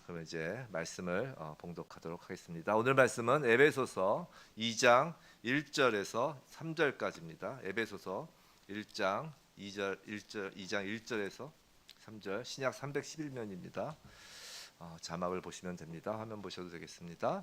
그럼 이제 말씀을 봉독하도록 하겠습니다. 오늘 말씀은 에베소서 2장 1절에서 3절까지입니다. 에베소서 1장 1절에서 3절 신약 311면입니다. 자막을 보시면 됩니다. 화면 보셔도 되겠습니다.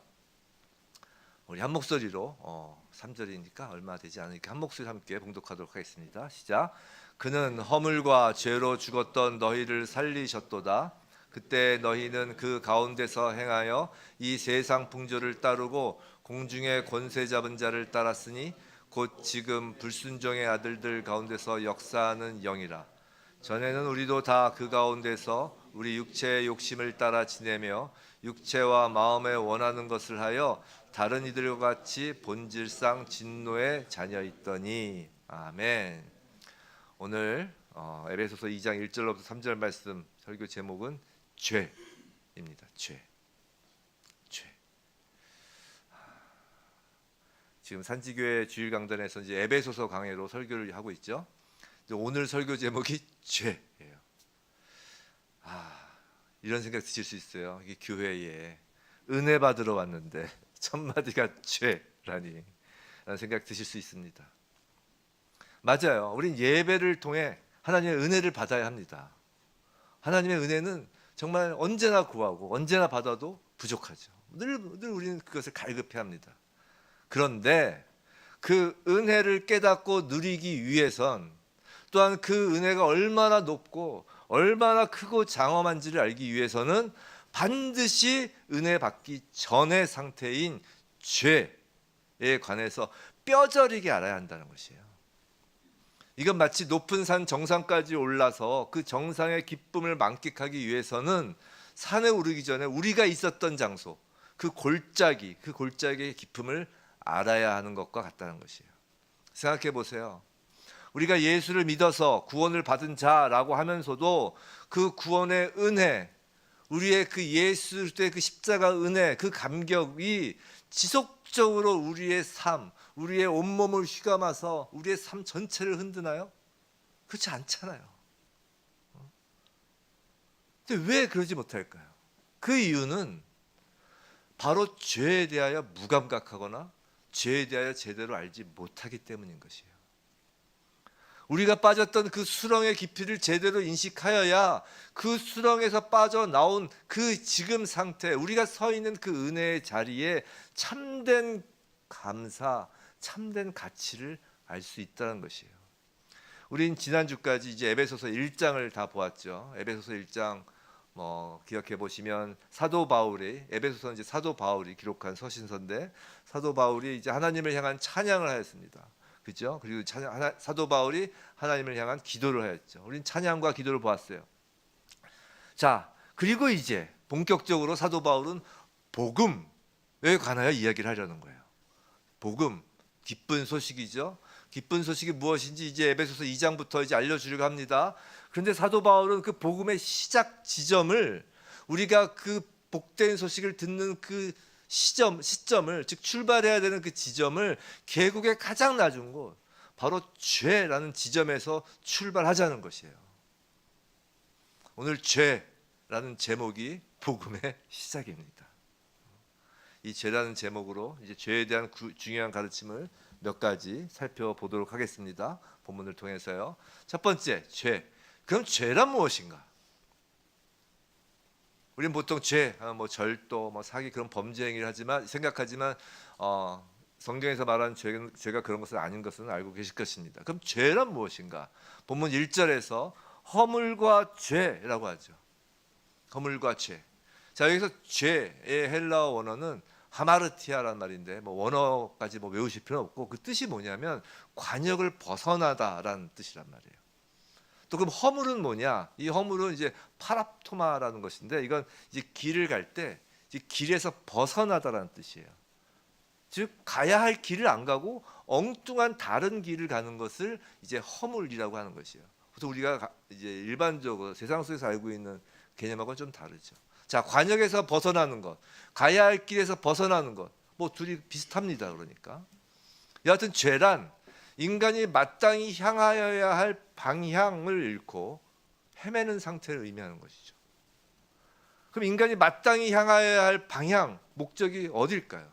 우리 한 목소리로 3절이니까 얼마 되지 않으니까 한 목소리 함께 봉독하도록 하겠습니다. 시작. 그는 허물과 죄로 죽었던 너희를 살리셨도다. 그때 너희는 그 가운데서 행하여 이 세상 풍조를 따르고 공중의 권세 잡은 자를 따랐으니 곧 지금 불순종의 아들들 가운데서 역사하는 영이라. 전에는 우리도 다 그 가운데서 우리 육체의 욕심을 따라 지내며 육체와 마음에 원하는 것을 하여 다른 이들과 같이 본질상 진노의 자녀였더니. 아멘. 오늘 에베소서 2장 1절로부터 3절 말씀 설교 제목은 죄입니다. 죄. 지금 산지교회 주일 강단에서 이제 에베소서 강해로 설교를 하고 있죠. 오늘 설교 제목이 죄예요. 이런 생각 드실 수 있어요. 이게 교회에 은혜 받으러 왔는데 첫 마디가 죄라니 라는 생각 드실 수 있습니다. 맞아요. 우린 예배를 통해 하나님의 은혜를 받아야 합니다. 하나님의 은혜는 정말 언제나 구하고 언제나 받아도 부족하죠. 늘 우리는 그것을 갈급해 합니다. 그런데 그 은혜를 깨닫고 누리기 위해선 또한 그 은혜가 얼마나 높고 얼마나 크고 장엄한지를 알기 위해서는 반드시 은혜 받기 전의 상태인 죄에 관해서 뼈저리게 알아야 한다는 것이에요. 이건 마치 높은 산 정상까지 올라서 그 정상의 기쁨을 만끽하기 위해서는 산에 오르기 전에 우리가 있었던 장소, 그 골짜기의 기쁨을 알아야 하는 것과 같다는 것이에요. 생각해 보세요. 우리가 예수를 믿어서 구원을 받은 자라고 하면서도 그 구원의 은혜, 우리의 그 예수 그리스도의 그 십자가 은혜, 그 감격이 지속적으로 우리의 삶, 우리의 온몸을 휘감아서 우리의 삶 전체를 흔드나요? 그렇지 않잖아요. 근데 왜 그러지 못할까요? 그 이유는 바로 죄에 대하여 무감각하거나 죄에 대하여 제대로 알지 못하기 때문인 것이에요. 우리가 빠졌던 그 수렁의 깊이를 제대로 인식하여야 그 수렁에서 빠져나온 그 지금 상태, 우리가 서 있는 그 은혜의 자리에 참된 감사, 참된 가치를 알 수 있다는 것이에요. 우린 지난주까지 이제 에베소서 1장을 다 보았죠. 에베소서 1장 기억해 보시면 사도 바울이 에베소서는 이제 사도 바울이 기록한 서신서인데 사도 바울이 이제 하나님을 향한 찬양을 하였습니다. 그렇죠? 그리고 사도 바울이 하나님을 향한 기도를 하였죠. 우린 찬양과 기도를 보았어요. 자, 그리고 이제 본격적으로 사도 바울은 복음에 관하여 이야기를 하려는 거예요. 복음, 기쁜 소식이죠. 기쁜 소식이 무엇인지 이제 에베소서 2장부터 이제 알려주려고 합니다. 그런데 사도 바울은 그 복음의 시작 지점을 우리가 그 복된 소식을 듣는 그 시점을 즉 출발해야 되는 그 지점을 계곡의 가장 낮은 곳 바로 죄라는 지점에서 출발하자는 것이에요. 오늘 죄라는 제목이 복음의 시작입니다. 이 죄라는 제목으로 이제 죄에 대한 중요한 가르침을 몇 가지 살펴보도록 하겠습니다. 본문을 통해서요. 첫 번째, 죄. 그럼 죄란 무엇인가? 우리는 보통 죄, 절도, 사기 그런 범죄 행위를 생각하지만 성경에서 말하는 죄가 그런 것은 아닌 것은 알고 계실 것입니다. 그럼 죄란 무엇인가? 본문 1절에서 허물과 죄라고 하죠. 허물과 죄. 자, 여기서 죄의 헬라어 원어는 하마르티아라는 말인데 원어까지 외우실 필요는 없고 그 뜻이 뭐냐면 관역을 벗어나다라는 뜻이란 말이에요. 또 그럼 허물은 뭐냐? 이 허물은 이제 파랍토마라는 것인데 이건 이제 길을 갈 때 길에서 벗어나다라는 뜻이에요. 즉 가야 할 길을 안 가고 엉뚱한 다른 길을 가는 것을 이제 허물이라고 하는 것이에요. 그래서 우리가 이제 일반적으로 세상 속에서 알고 있는 개념하고는 좀 다르죠. 자, 관역에서 벗어나는 것, 가야 할 길에서 벗어나는 것, 둘이 비슷합니다. 그러니까 여하튼 죄란 인간이 마땅히 향하여야 할 방향을 잃고 헤매는 상태를 의미하는 것이죠. 그럼 인간이 마땅히 향해야 할 방향, 목적이 어딜까요?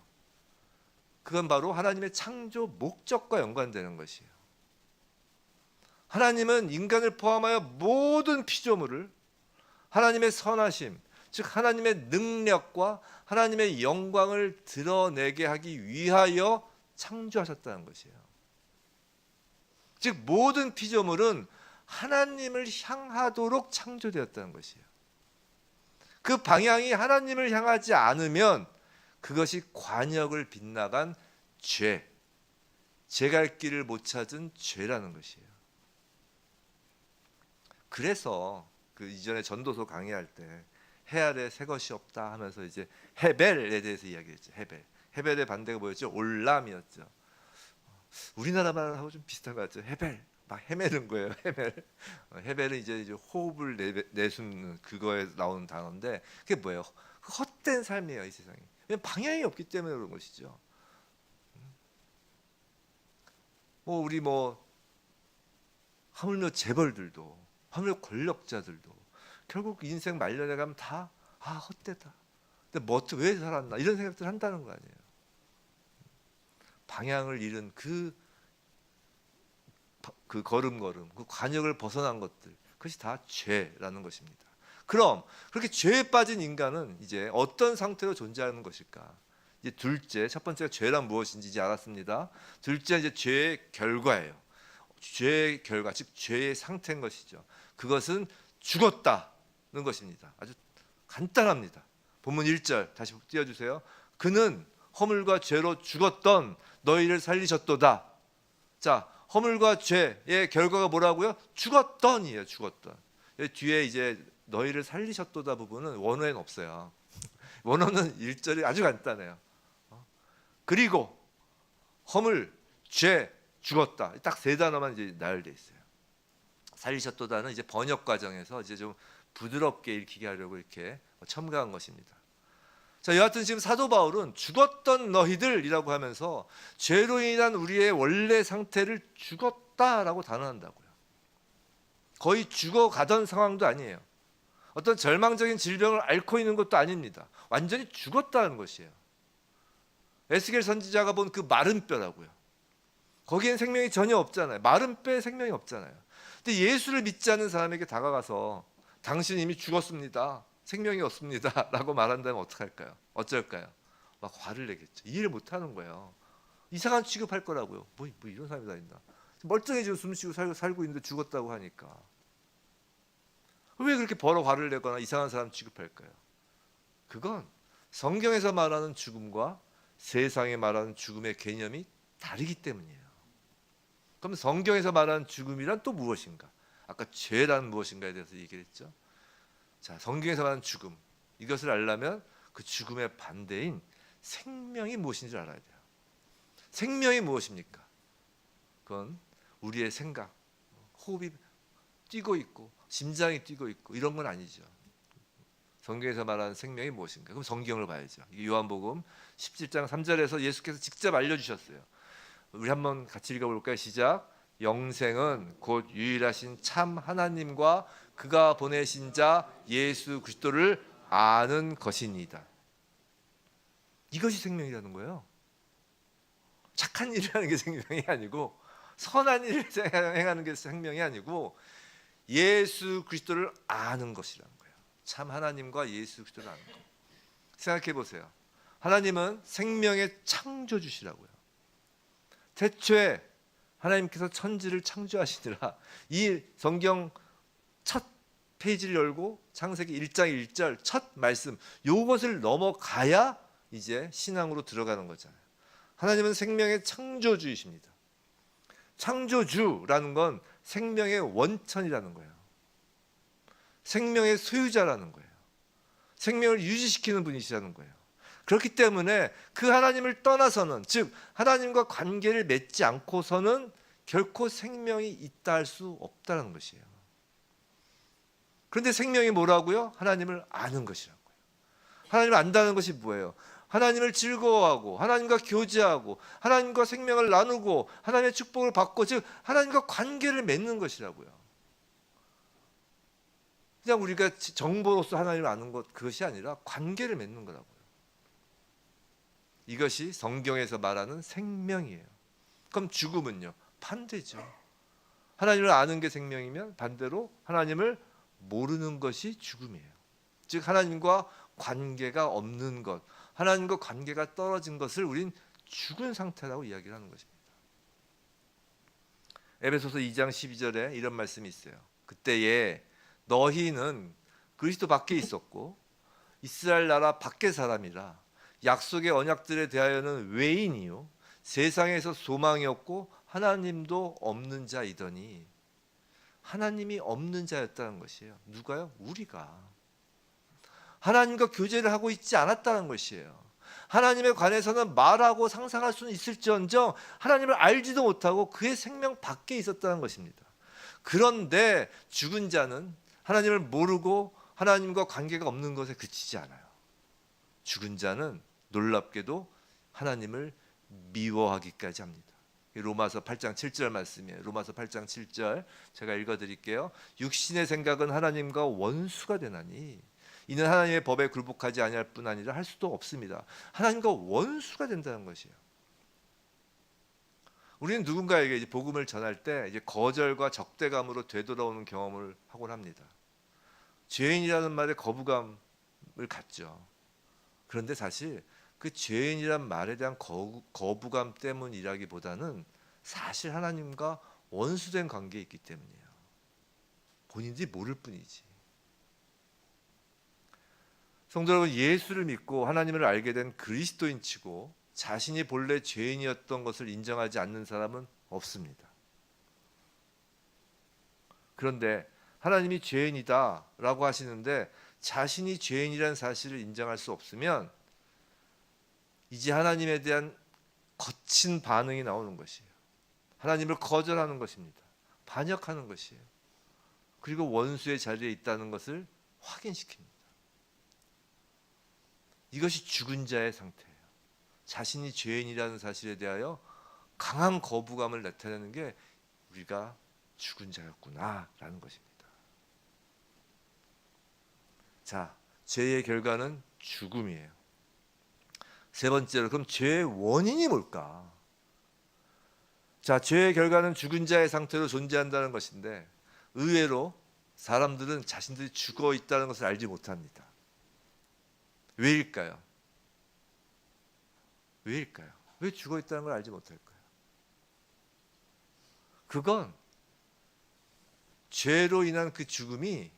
그건 바로 하나님의 창조 목적과 연관되는 것이에요. 하나님은 인간을 포함하여 모든 피조물을 하나님의 선하심, 즉 하나님의 능력과 하나님의 영광을 드러내게 하기 위하여 창조하셨다는 것이에요. 즉 모든 피조물은 하나님을 향하도록 창조되었다는 것이에요. 그 방향이 하나님을 향하지 않으면 그것이 관역을 빗나간 죄, 갈 길을 못 찾은 죄라는 것이에요. 그래서 그 이전에 전도서 강의할 때 해 아래 새 것이 없다 하면서 이제 헤벨에 대해서 이야기했죠. 헤벨의 반대가 뭐였죠? 올람이었죠. 우리나라 말하고 좀 비슷한 것 같죠. 헤벨, 막 헤매는 거예요. 헤벨은 이제 호흡을 내숨는 그거에 나오는 단어인데 그게 뭐예요? 헛된 삶이에요, 이 세상에. 방향이 없기 때문에 그런 것이죠. 우리 하물며 재벌들도, 하물며 권력자들도 결국 인생 말년에 가면 다 헛되다. 근데 왜 살았나 이런 생각들 한다는 거 아니에요. 방향을 잃은 그 걸음걸음, 그 관역을 벗어난 것들, 그것이 다 죄라는 것입니다. 그럼 그렇게 죄에 빠진 인간은 이제 어떤 상태로 존재하는 것일까? 이제 둘째, 첫 번째가 죄란 무엇인지 이제 알았습니다. 둘째 이제 죄의 결과예요. 죄의 결과, 즉 죄의 상태인 것이죠. 그것은 죽었다는 것입니다. 아주 간단합니다. 본문 1절 다시 띄워주세요. 그는 허물과 죄로 죽었던 너희를 살리셨도다. 자, 허물과 죄의 결과가 뭐라고요? 죽었던이에요. 죽었던. 뒤에 이제 너희를 살리셨도다 부분은 원어에는 없어요. 원어는 1절이 아주 간단해요. 그리고 허물, 죄, 죽었다. 딱 세 단어만 이제 나열돼 있어요. 살리셨도다는 이제 번역 과정에서 이제 좀 부드럽게 읽히게 하려고 이렇게 첨가한 것입니다. 자, 여하튼 지금 사도 바울은 죽었던 너희들이라고 하면서 죄로 인한 우리의 원래 상태를 죽었다라고 단언한다고요. 거의 죽어가던 상황도 아니에요. 어떤 절망적인 질병을 앓고 있는 것도 아닙니다. 완전히 죽었다는 것이에요. 에스겔 선지자가 본 그 마른 뼈라고요. 거기엔 생명이 전혀 없잖아요. 마른 뼈에 생명이 없잖아요. 근데 예수를 믿지 않는 사람에게 다가가서 당신 이미 죽었습니다. 생명이 없습니다. 라고 말한다면 어떡할까요? 어쩔까요? 막 화를 내겠죠. 이해를 못하는 거예요. 이상한 취급할 거라고요. 뭐 이런 사람이 다 있나. 멀쩡해지고 숨쉬고 살고 있는데 죽었다고 하니까. 왜 그렇게 벌어 화를 내거나 이상한 사람 취급할까요? 그건 성경에서 말하는 죽음과 세상에 말하는 죽음의 개념이 다르기 때문이에요. 그럼 성경에서 말하는 죽음이란 또 무엇인가? 아까 죄란 무엇인가에 대해서 얘기를 했죠. 자, 성경에서 말하는 죽음, 이것을 알려면 그 죽음의 반대인 생명이 무엇인지 알아야 돼요. 생명이 무엇입니까? 그건 우리의 생각, 호흡이 뛰고 있고 심장이 뛰고 있고 이런 건 아니죠. 성경에서 말하는 생명이 무엇인가? 그럼 성경을 봐야죠. 요한복음 17장 3절에서 예수께서 직접 알려주셨어요. 우리 한번 같이 읽어볼까요? 시작. 영생은 곧 유일하신 참 하나님과 그가 보내신 자 예수 그리스도를 아는 것이니이다. 이것이 생명이라는 거예요. 착한 일을 하는 게 생명이 아니고 선한 일을 행하는 게 생명이 아니고 예수 그리스도를 아는 것이라는 거예요. 참 하나님과 예수 그리스도를 아는 것. 생각해 보세요. 하나님은 생명의 창조주시라고요. 태초에 하나님께서 천지를 창조하시니라. 이 성경 첫 페이지를 열고 창세기 1장 1절 첫 말씀 요것을 넘어가야 이제 신앙으로 들어가는 거잖아요. 하나님은 생명의 창조주이십니다. 창조주라는 건 생명의 원천이라는 거예요. 생명의 소유자라는 거예요. 생명을 유지시키는 분이시라는 거예요. 그렇기 때문에 그 하나님을 떠나서는, 즉 하나님과 관계를 맺지 않고서는 결코 생명이 있다 할 수 없다는 것이에요. 그런데 생명이 뭐라고요? 하나님을 아는 것이라고요. 하나님을 안다는 것이 뭐예요? 하나님을 즐거워하고 하나님과 교제하고 하나님과 생명을 나누고 하나님의 축복을 받고, 즉 하나님과 관계를 맺는 것이라고요. 그냥 우리가 정보로서 하나님을 아는 것, 그것이 아니라 관계를 맺는 거라고요. 이것이 성경에서 말하는 생명이에요. 그럼 죽음은요? 반대죠. 하나님을 아는 게 생명이면 반대로 하나님을 모르는 것이 죽음이에요. 즉 하나님과 관계가 없는 것, 하나님과 관계가 떨어진 것을 우린 죽은 상태라고 이야기를 하는 것입니다. 에베소서 2장 12절에 이런 말씀이 있어요. 그때에 너희는 그리스도 밖에 있었고 이스라엘 나라 밖의 사람이라 약속의 언약들에 대하여는 외인이요 세상에서 소망이 없고 하나님도 없는 자이더니, 하나님이 없는 자였다는 것이에요. 누가요? 우리가. 하나님과 교제를 하고 있지 않았다는 것이에요. 하나님에 관해서는 말하고 상상할 수는 있을지언정 하나님을 알지도 못하고 그의 생명 밖에 있었다는 것입니다. 그런데 죽은 자는 하나님을 모르고 하나님과 관계가 없는 것에 그치지 않아요. 죽은 자는 놀랍게도 하나님을 미워하기까지 합니다. 로마서 8장 7절 말씀이에요. 로마서 8장 7절 제가 읽어드릴게요. 육신의 생각은 하나님과 원수가 되나니 이는 하나님의 법에 굴복하지 아니할 뿐 아니라 할 수도 없습니다. 하나님과 원수가 된다는 것이에요. 우리는 누군가에게 이제 복음을 전할 때 이제 거절과 적대감으로 되돌아오는 경험을 하곤 합니다. 죄인이라는 말에 거부감을 갖죠. 그런데 사실 그 죄인이란 말에 대한 거부감 때문이라기보다는 사실 하나님과 원수된 관계에 있기 때문이에요. 본인들이 모를 뿐이지. 성도 여러분, 예수를 믿고 하나님을 알게 된 그리스도인치고 자신이 본래 죄인이었던 것을 인정하지 않는 사람은 없습니다. 그런데 하나님이 죄인이다라고 하시는데 자신이 죄인이라는 사실을 인정할 수 없으면 이제 하나님에 대한 거친 반응이 나오는 것이에요. 하나님을 거절하는 것입니다. 반역하는 것이에요. 그리고 원수의 자리에 있다는 것을 확인시킵니다. 이것이 죽은 자의 상태예요. 자신이 죄인이라는 사실에 대하여 강한 거부감을 나타내는 게 우리가 죽은 자였구나라는 것입니다. 자, 죄의 결과는 죽음이에요. 세 번째로, 그럼 죄의 원인이 뭘까? 자, 죄의 결과는 죽은 자의 상태로 존재한다는 것인데 의외로 사람들은 자신들이 죽어 있다는 것을 알지 못합니다. 왜일까요? 왜일까요? 왜 죽어 있다는 걸 알지 못할까요? 그건 죄로 인한 그 죽음이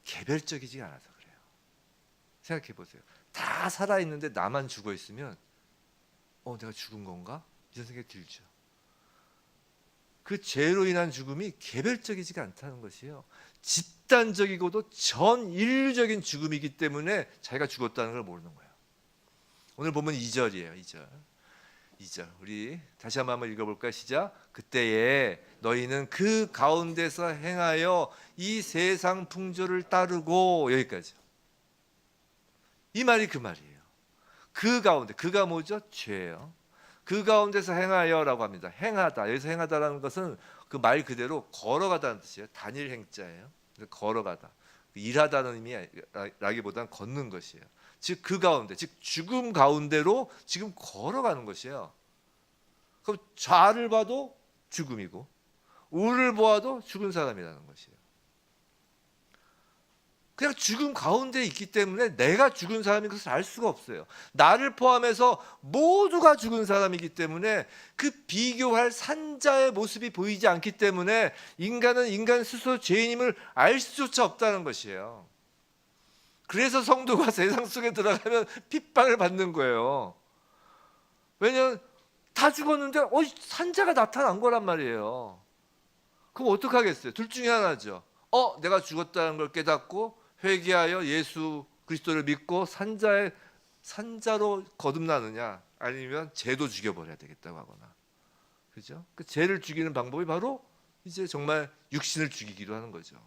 개별적이지 않아서 그래요. 생각해 보세요. 다 살아있는데 나만 죽어 있으면 내가 죽은 건가? 이런 생각이 들죠. 그 죄로 인한 죽음이 개별적이지가 않다는 것이에요. 집단적이고도 전 인류적인 죽음이기 때문에 자기가 죽었다는 걸 모르는 거예요. 오늘 보면 2절이에요. 2절 우리 다시 한번 읽어볼까요? 시작. 그때에 너희는 그 가운데서 행하여 이 세상 풍조를 따르고, 여기까지. 이 말이 그 말이에요. 그 가운데, 그가 뭐죠? 죄예요. 그 가운데서 행하여라고 합니다. 행하다. 여기서 행하다라는 것은 그 말 그대로 걸어가다는 뜻이에요. 단일 행자예요. 걸어가다. 일하다는 의미라기보다는 걷는 것이에요. 즉 그 가운데, 즉 죽음 가운데로 지금 걸어가는 것이에요. 그럼 좌를 봐도 죽음이고 우를 보아도 죽은 사람이라는 것이에요. 그냥 죽음 가운데 있기 때문에 내가 죽은 사람인 것을 알 수가 없어요. 나를 포함해서 모두가 죽은 사람이기 때문에 그 비교할 산자의 모습이 보이지 않기 때문에 인간은 인간 스스로 죄인임을 알 수조차 없다는 것이에요. 그래서 성도가 세상 속에 들어가면 핍박을 받는 거예요. 왜냐하면 다 죽었는데 산자가 나타난 거란 말이에요. 그럼 어떡하겠어요? 둘 중에 하나죠. 내가 죽었다는 걸 깨닫고 회개하여 예수 그리스도를 믿고 산자로 거듭나느냐, 아니면 죄도 죽여버려야 되겠다고 하거나, 그죠? 그 죄를 죽이는 방법이 바로 이제 정말 육신을 죽이기도 하는 거죠.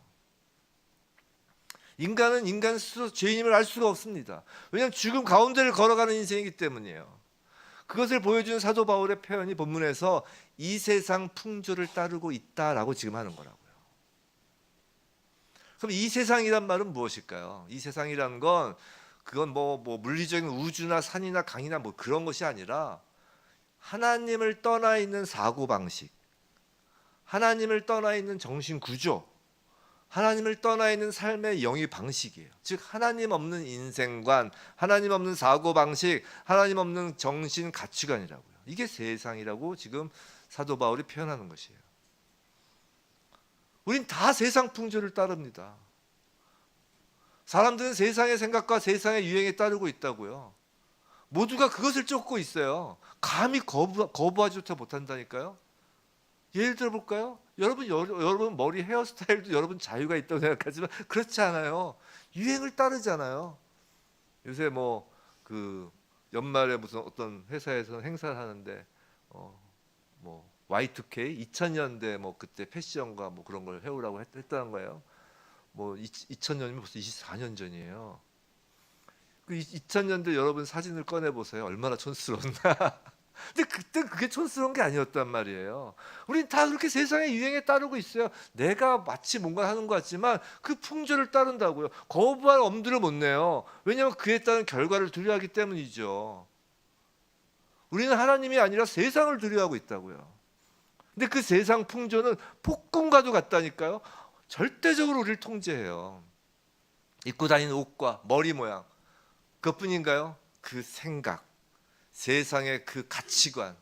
인간은 인간 스스로 죄인임을 알 수가 없습니다. 왜냐하면 죽음 가운데를 걸어가는 인생이기 때문이에요. 그것을 보여주는 사도 바울의 표현이 본문에서 이 세상 풍조를 따르고 있다라고 지금 하는 거라고요. 그럼 이 세상이란 말은 무엇일까요? 이 세상이라는 건 그건 뭐 물리적인 우주나 산이나 강이나 뭐 그런 것이 아니라 하나님을 떠나 있는 사고 방식, 하나님을 떠나 있는 정신 구조, 하나님을 떠나 있는 삶의 영위 방식이에요. 즉 하나님 없는 인생관, 하나님 없는 사고 방식, 하나님 없는 정신 가치관이라고요. 이게 세상이라고 지금 사도 바울이 표현하는 것이에요. 우린 다 세상 풍조를 따릅니다. 사람들은 세상의 생각과 세상의 유행에 따르고 있다고요. 모두가 그것을 쫓고 있어요. 감히 거부하지 못한다니까요. 예를 들어 볼까요? 여러분 머리 헤어스타일도 여러분 자유가 있다고 생각하지만 그렇지 않아요. 유행을 따르잖아요. 요새 뭐 그 연말에 무슨 어떤 회사에서 행사를 하는데 뭐 Y2K 2000년대 뭐 그때 패션과 뭐 그런 걸 해오라고 했다는 거예요. 뭐 2000년이면 벌써 24년 전이에요. 그 2000년대 여러분 사진을 꺼내 보세요. 얼마나 촌스러웠나. 근데 그때 그게 촌스러운 게 아니었단 말이에요. 우린 다 그렇게 세상의 유행에 따르고 있어요. 내가 마치 뭔가 하는 것 같지만 그 풍조를 따른다고요. 거부할 엄두를 못 내요. 왜냐하면 그에 따른 결과를 두려워하기 때문이죠. 우리는 하나님이 아니라 세상을 두려워하고 있다고요. 근데 그 세상 풍조는 폭군과도 같다니까요. 절대적으로 우리를 통제해요. 입고 다니는 옷과 머리 모양 그것뿐인가요? 그 생각, 세상의 그 가치관,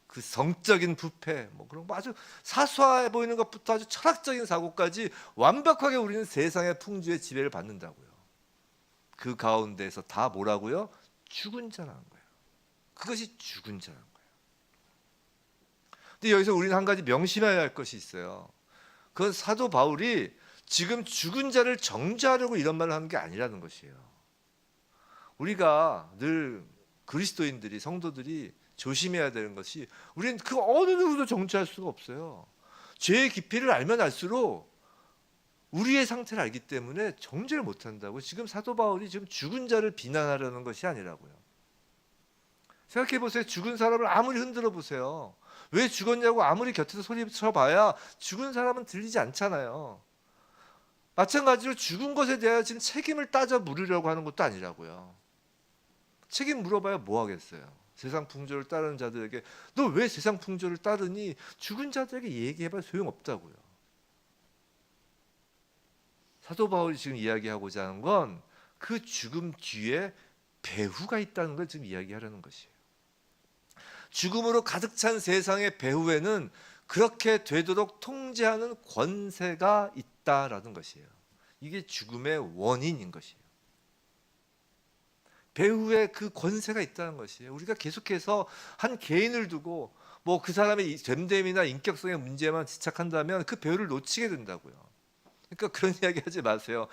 그 성적인 부패, 뭐 그런 거 아주 사소해 보이는 것부터 아주 철학적인 사고까지 완벽하게 우리는 세상의 풍조의 지배를 받는다고요. 그 가운데에서 다 뭐라고요? 죽은 자라는 거예요. 그것이 죽은 자라는 거예요. 근데 여기서 우리는 한 가지 명심해야 할 것이 있어요. 그건 사도 바울이 지금 죽은 자를 정죄하려고 이런 말을 하는 게 아니라는 것이에요. 우리가 늘 그리스도인들이 성도들이 조심해야 되는 것이 우리는 그 어느 누구도 정죄할 수가 없어요. 죄의 깊이를 알면 알수록 우리의 상태를 알기 때문에 정죄를 못한다고. 지금 사도 바울이 지금 죽은 자를 비난하려는 것이 아니라고요. 생각해 보세요. 죽은 사람을 아무리 흔들어 보세요. 왜 죽었냐고 아무리 곁에서 소리쳐봐야 죽은 사람은 들리지 않잖아요. 마찬가지로 죽은 것에 대하여 지금 책임을 따져 물으려고 하는 것도 아니라고요. 책임 물어봐야 뭐 하겠어요. 세상 풍조를 따르는 자들에게 너 왜 세상 풍조를 따르니? 죽은 자들에게 얘기해봐야 소용없다고요. 사도 바울이 지금 이야기하고자 하는 건 그 죽음 뒤에 배후가 있다는 걸 지금 이야기하려는 것이에요. 죽음으로 가득 찬 세상의 배후에는 그렇게 되도록 통제하는 권세가 있다라는 것이에요. 이게 죽음의 원인인 것이에요. 배후에 그 권세가 있다는 것이에요. 우리가 계속해서 한 개인을 두고 뭐 그 사람의 됨됨이나 인격성의 문제만 집착한다면 그 배후를 놓치게 된다고요. 그러니까 그런 이야기 하지 마세요.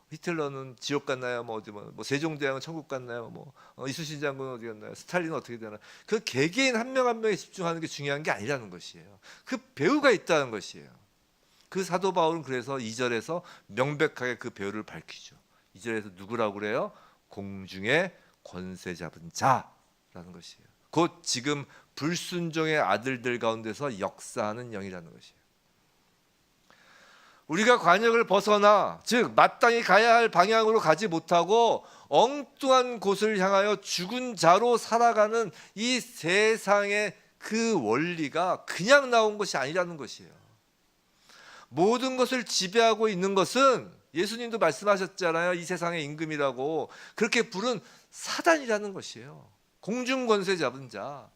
히틀러는 지옥 갔나요? 뭐 어디 뭐 세종대왕은 천국 갔나요? 뭐 이순신 장군은 어디 갔나요? 스탈린은 어떻게 되나? 그 개개인 한 명 한 명에 집중하는 게 중요한 게 아니라는 것이에요. 그 배후가 있다는 것이에요. 그 사도 바울은 그래서 2절에서 명백하게 그 배후를 밝히죠. 2절에서 누구라고 그래요? 공중의 권세 잡은 자라는 것이에요. 곧 지금 불순종의 아들들 가운데서 역사하는 영이라는 것이에요. 우리가 관역을 벗어나 즉 마땅히 가야 할 방향으로 가지 못하고 엉뚱한 곳을 향하여 죽은 자로 살아가는 이 세상의 그 원리가 그냥 나온 것이 아니라는 것이에요. 모든 것을 지배하고 있는 것은 예수님도 말씀하셨잖아요. 이 세상의 임금이라고. 그렇게 부른 사단이라는 것이에요. 공중 권세 잡은 자,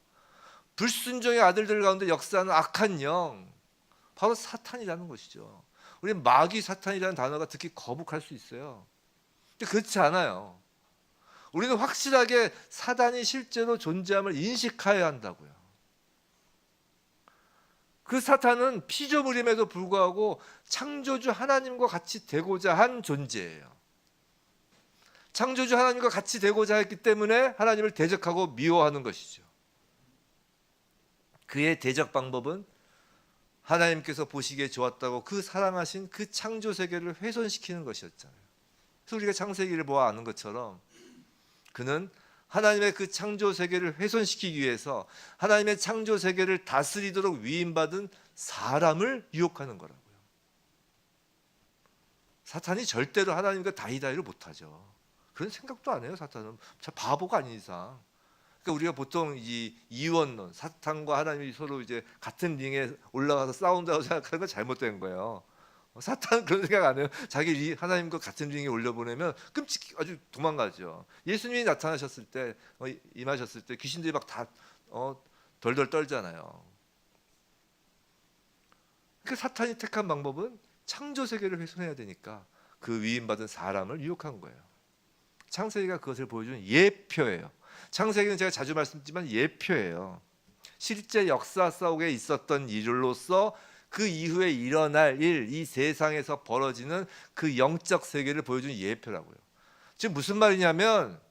불순종의 아들들 가운데 역사하는 악한 영, 바로 사탄이라는 것이죠. 우리는 마귀 사탄이라는 단어가 듣기 거북할 수 있어요. 근데 그렇지 않아요. 우리는 확실하게 사단이 실제로 존재함을 인식해야 한다고요. 그 사탄은 피조물임에도 불구하고 창조주 하나님과 같이 되고자 한 존재예요. 창조주 하나님과 같이 되고자 했기 때문에 하나님을 대적하고 미워하는 것이죠. 그의 대적 방법은 하나님께서 보시기에 좋았다고 그 사랑하신 그 창조 세계를 훼손시키는 것이었잖아요. 그래서 우리가 창세기를 보아 아는 것처럼 그는 하나님의 그 창조 세계를 훼손시키기 위해서 하나님의 창조 세계를 다스리도록 위임받은 사람을 유혹하는 거라고요. 사탄이 절대로 하나님과 다이다이를 못하죠. 그런 생각도 안 해요. 사탄은 참 바보가 아닌 이상. 그러니까 우리가 보통 이 이원론, 사탄과 하나님이 서로 이제 같은 링에 올라가서 싸운다고 생각하는 건 잘못된 거예요. 사탄은 그런 생각 안 해요. 자기 하나님과 같은 링에 올려보내면 끔찍 아주 도망가죠. 예수님이 나타나셨을 때, 임하셨을 때 귀신들이 막 다 덜덜 떨잖아요. 그 사탄이 택한 방법은 창조 세계를 훼손해야 되니까 그 위임받은 사람을 유혹한 거예요. 창세기가 그것을 보여주는 예표예요. 창세기는 제가 자주 말씀드리지만 예표예요. 실제 역사 속에 있었던 일로서 그 이후에 일어날 일, 이 세상에서 벌어지는 그 영적 세계를 보여주는 예표라고요. 지금 무슨 말이냐면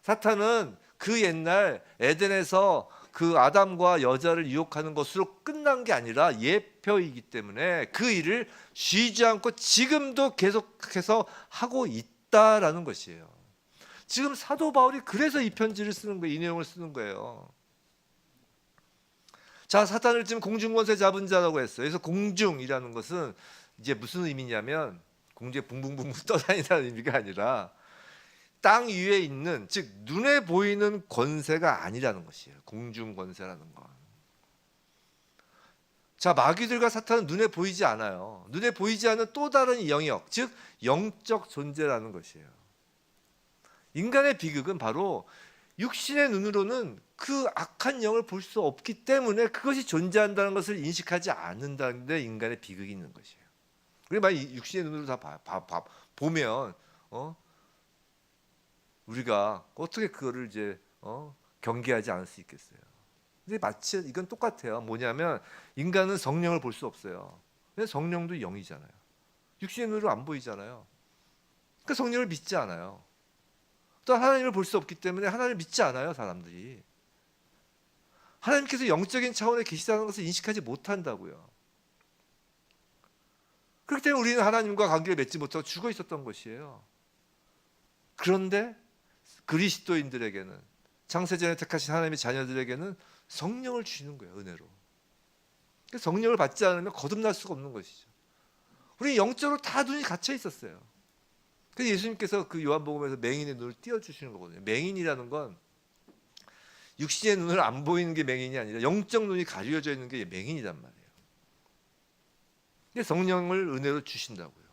사탄은 그 옛날 에덴에서 그 아담과 여자를 유혹하는 것으로 끝난 게 아니라 예표이기 때문에 그 일을 쉬지 않고 지금도 계속해서 하고 있다라는 것이에요. 지금 사도 바울이 그래서 이 편지를 쓰는 거예요. 이 내용을 쓰는 거예요. 자, 사탄을 지금 공중권세 잡은 자라고 했어요. 그래서 공중이라는 것은 이제 무슨 의미냐면 공중에 붕붕붕 떠다니는 의미가 아니라 땅 위에 있는, 즉 눈에 보이는 권세가 아니라는 것이에요. 공중권세라는 건. 자, 마귀들과 사탄은 눈에 보이지 않아요. 눈에 보이지 않는 또 다른 영역, 즉 영적 존재라는 것이에요. 인간의 비극은 바로 육신의 눈으로는 그 악한 영을 볼 수 없기 때문에 그것이 존재한다는 것을 인식하지 않는다는 데 인간의 비극이 있는 것이에요. 우리 만약 육신의 눈으로 다 보면 우리가 어떻게 그거를 이제 경계하지 않을 수 있겠어요. 근데 마치 이건 똑같아요. 뭐냐면 인간은 성령을 볼 수 없어요. 근데 성령도 영이잖아요. 육신의 눈으로 안 보이잖아요. 그러니까 성령을 믿지 않아요. 또 하나님을 볼 수 없기 때문에 하나님을 믿지 않아요. 사람들이 하나님께서 영적인 차원에 계시다는 것을 인식하지 못한다고요. 그렇기 때문에 우리는 하나님과 관계를 맺지 못하고 죽어 있었던 것이에요. 그런데 그리스도인들에게는, 창세전에 택하신 하나님의 자녀들에게는 성령을 주시는 거예요. 은혜로. 성령을 받지 않으면 거듭날 수가 없는 것이죠. 우리 영적으로 다 눈이 갇혀 있었어요. 그래서 예수님께서 그 요한복음에서 맹인의 눈을 띄워주시는 거거든요. 맹인이라는 건 육신의 눈을 안 보이는 게 맹인이 아니라 영적 눈이 가려져 있는 게 맹인이란 말이에요. 근데 성령을 은혜로 주신다고요.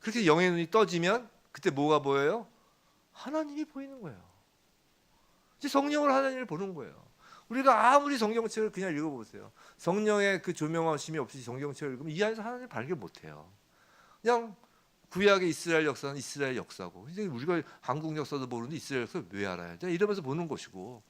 그렇게 영의 눈이 떠지면 그때 뭐가 보여요? 하나님이 보이는 거예요. 이제 성령으로 하나님을 보는 거예요. 우리가 아무리 성경책을 그냥 읽어보세요. 성령의 그 조명하심이 없이 성경책을 읽으면 이 안에서 하나님을 발견 못해요. 그냥 구약의 이스라엘 역사는 이스라엘 역사고, 이제 우리가 한국 역사도 모르는데 이스라엘 역사 왜 알아야 돼? 이러면서 보는 것이고,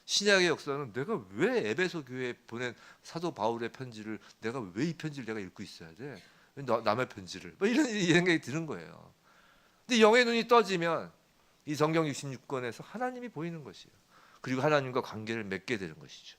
신약의 역사는 내가 왜 에베소 교회에 보낸 사도 바울의 편지를 내가 왜 이 편지를 내가 읽고 있어야 돼? 남의 편지를 이런 생각이 드는 거예요. 근데 영의 눈이 떠지면 이 성경 66권에서 하나님이 보이는 것이에요. 그리고 하나님과 관계를 맺게 되는 것이죠.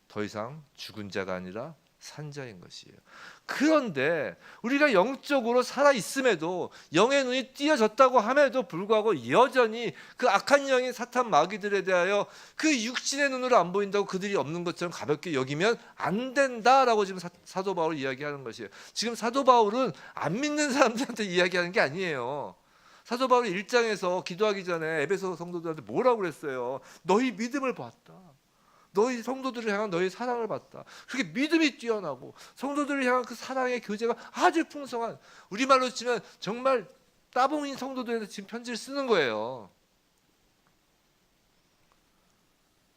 더 이상 죽은 자가 아니라 산 자인 것이에요. 그런데 우리가 영적으로 살아 있음에도, 영의 눈이 띄어졌다고 함에도 불구하고 여전히 그 악한 영인 사탄 마귀들에 대하여 그 육신의 눈으로 안 보인다고 그들이 없는 것처럼 가볍게 여기면 안 된다라고 지금 사도 바울이 이야기하는 것이에요. 지금 사도 바울은 안 믿는 사람들한테 이야기하는 게 아니에요. 사도 바울이 1장에서 기도하기 전에 에베소 성도들한테 뭐라고 그랬어요? 너희 믿음을 봤다. 너희 성도들을 향한 너희 사랑을 봤다. 그렇게 믿음이 뛰어나고 성도들을 향한 그 사랑의 교제가 아주 풍성한, 우리말로 치면 정말 따봉인 성도들한테 지금 편지를 쓰는 거예요.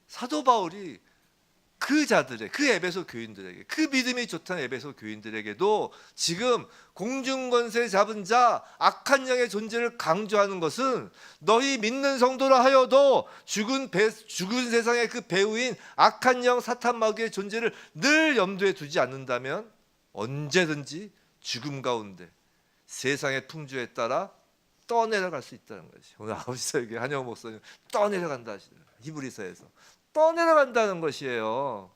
사도 바울이 그 자들의, 그 에베소 교인들에게, 그 믿음이 좋다는 에베소 교인들에게도 지금 공중권세 잡은 자, 악한 영의 존재를 강조하는 것은 너희 믿는 성도라 하여도 죽은 세상의 그 배후인 악한 영 사탄 마귀의 존재를 늘 염두에 두지 않는다면 언제든지 죽음 가운데 세상의 풍조에 따라 떠내려갈 수 있다는 것이, 오늘 9시 설교 한영호 목사님 떠내려간다 하시더라고요. 히브리서에서 떠내려간다는 것이에요.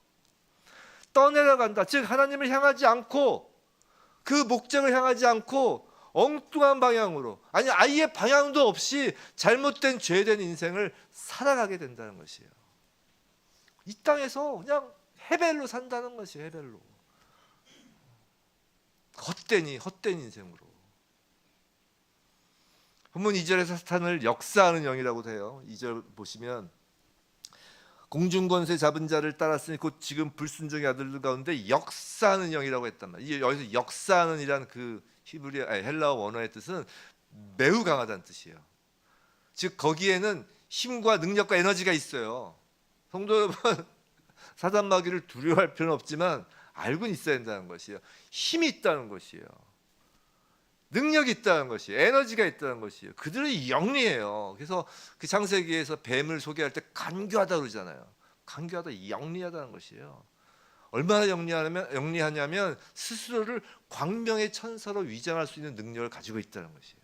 떠내려간다. 즉 하나님을 향하지 않고, 그 목적을 향하지 않고 엉뚱한 방향으로, 아니 아예 방향도 없이 잘못된 죄된 인생을 살아가게 된다는 것이에요. 이 땅에서 그냥 헤벨로 산다는 것이에요. 헤벨로. 헛된 인생으로. 본문 2절에서 사탄을 역사하는 영이라고 해요. 2절 보시면 공중권세 잡은 자를 따랐으니 곧 지금 불순종의 아들들 가운데 역사하는 영이라고 했단 말이에요. 여기서 역사하는 이란 그 헬라어 원어의 뜻은 매우 강하다는 뜻이에요. 즉 거기에는 힘과 능력과 에너지가 있어요. 성도 여러분, 사단 마귀를 두려워할 필요는 없지만 알고는 있어야 된다는 것이에요. 힘이 있다는 것이에요. 능력이 있다는 것이에요. 에너지가 있다는 것이에요. 그들은 영리해요. 그래서 그 창세기에서 뱀을 소개할 때 간교하다 그러잖아요. 간교하다, 영리하다는 것이에요. 얼마나 영리하냐면 스스로를 광명의 천사로 위장할 수 있는 능력을 가지고 있다는 것이에요.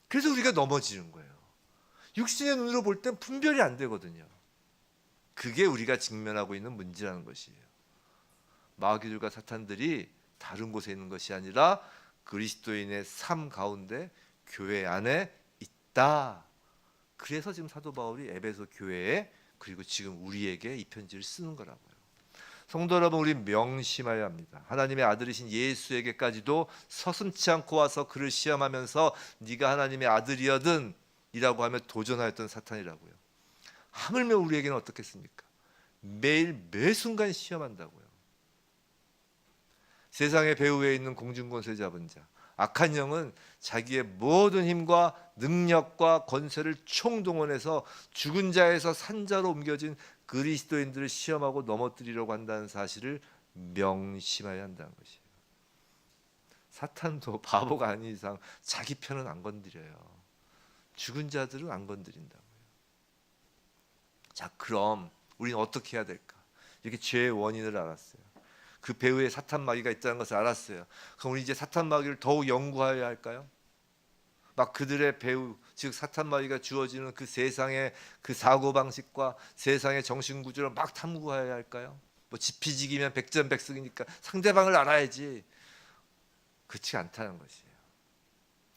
그래서 우리가 넘어지는 거예요. 육신의 눈으로 볼 땐 분별이 안 되거든요. 그게 우리가 직면하고 있는 문제라는 것이에요. 마귀들과 사탄들이 다른 곳에 있는 것이 아니라 그리스도인의 삶 가운데 교회 안에 있다. 그래서 지금 사도 바울이 에베소 교회에 그리고 지금 우리에게 이 편지를 쓰는 거라고요. 성도 여러분, 우리 명심해야 합니다. 하나님의 아들이신 예수에게까지도 서슴지 않고 와서 그를 시험하면서 네가 하나님의 아들이여든 이라고 하며 도전하였던 사탄이라고요. 하물며 우리에게는 어떻겠습니까? 매일 매순간 시험한다고요. 세상의 배후에 있는 공중권세 잡은 자, 악한 영은 자기의 모든 힘과 능력과 권세를 총동원해서 죽은 자에서 산자로 옮겨진 그리스도인들을 시험하고 넘어뜨리려고 한다는 사실을 명심해야 한다는 것이에요. 사탄도 바보가 아닌 이상 자기 편은 안 건드려요. 죽은 자들은 안 건드린다고요. 자, 그럼 우리는 어떻게 해야 될까? 이렇게 죄의 원인을 알았어요. 그 배후에 사탄 마귀가 있다는 것을 알았어요. 그럼 우리 이제 사탄 마귀를 더욱 연구해야 할까요? 막 그들의 배후, 즉 사탄 마귀가 주어지는 그 세상의 그 사고 방식과 세상의 정신 구조를 막 탐구해야 할까요? 뭐 지피지기면 백전백승이니까 상대방을 알아야지. 그렇지 않다는 것이에요.